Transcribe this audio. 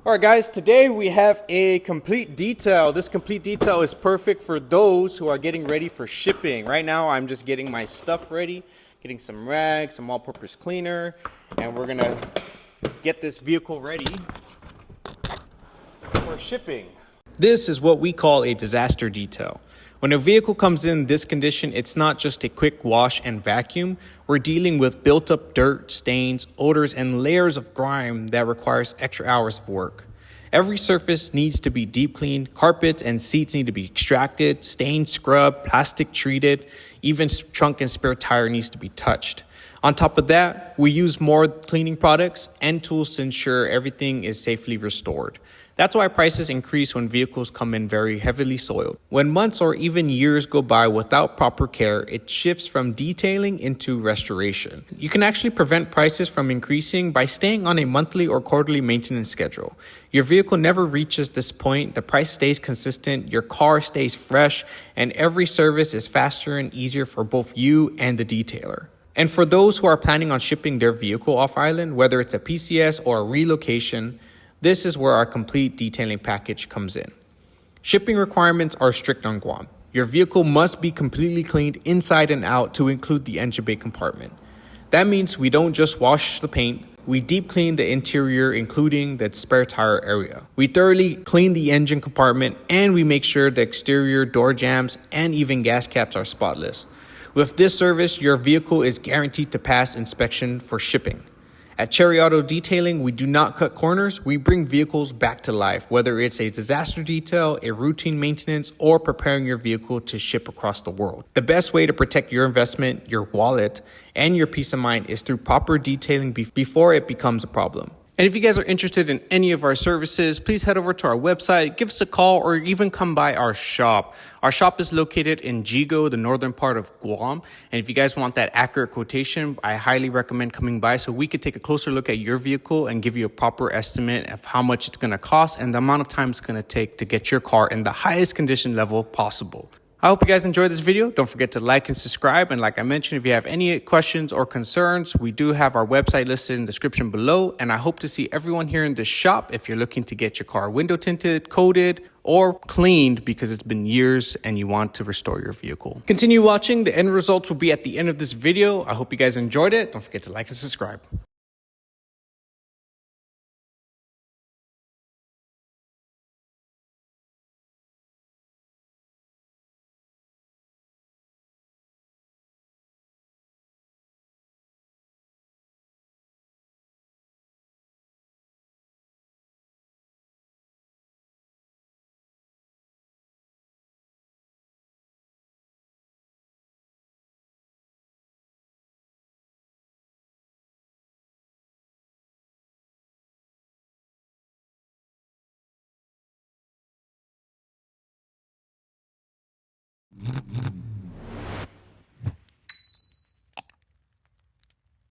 Alright guys, today we have a complete detail. This complete detail is perfect for those who are getting ready for shipping. Right now I'm just getting my stuff ready, getting some rags, some all-purpose cleaner, and we're gonna get this vehicle ready for shipping. This is what we call a disaster detail. When a vehicle comes in this condition, it's not just a quick wash and vacuum. We're dealing with built up dirt, stains, odors, and layers of grime that requires extra hours of work. Every surface needs to be deep cleaned, carpets and seats need to be extracted, stained, scrubbed, plastic treated, even trunk and spare tire needs to be touched. On top of that, we use more cleaning products and tools to ensure everything is safely restored. That's why prices increase when vehicles come in very heavily soiled. When months or even years go by without proper care, it shifts from detailing into restoration. You can actually prevent prices from increasing by staying on a monthly or quarterly maintenance schedule. Your vehicle never reaches this point, the price stays consistent, your car stays fresh, and every service is faster and easier for both you and the detailer. And for those who are planning on shipping their vehicle off island, whether it's a PCS or a relocation, this is where our complete detailing package comes in. Shipping requirements are strict on Guam. Your vehicle must be completely cleaned inside and out to include the engine bay compartment. That means we don't just wash the paint, we deep clean the interior, including the spare tire area. We thoroughly clean the engine compartment and we make sure the exterior door jambs and even gas caps are spotless. With this service, your vehicle is guaranteed to pass inspection for shipping. At Cherry Auto Detailing, we do not cut corners. We bring vehicles back to life, whether it's a disaster detail, a routine maintenance, or preparing your vehicle to ship across the world. The best way to protect your investment, your wallet, and your peace of mind is through proper detailing before it becomes a problem. And if you guys are interested in any of our services, please head over to our website, give us a call, or even come by our shop. Our shop is located in Jigo, the northern part of Guam. And if you guys want that accurate quotation, I highly recommend coming by so we could take a closer look at your vehicle and give you a proper estimate of how much it's going to cost and the amount of time it's going to take to get your car in the highest condition level possible. I hope you guys enjoyed this video. Don't forget to like and subscribe. And like I mentioned, if you have any questions or concerns, we do have our website listed in the description below. And I hope to see everyone here in the shop if you're looking to get your car window tinted, coated, or cleaned because it's been years and you want to restore your vehicle. Continue watching. The end results will be at the end of this video. I hope you guys enjoyed it. Don't forget to like and subscribe.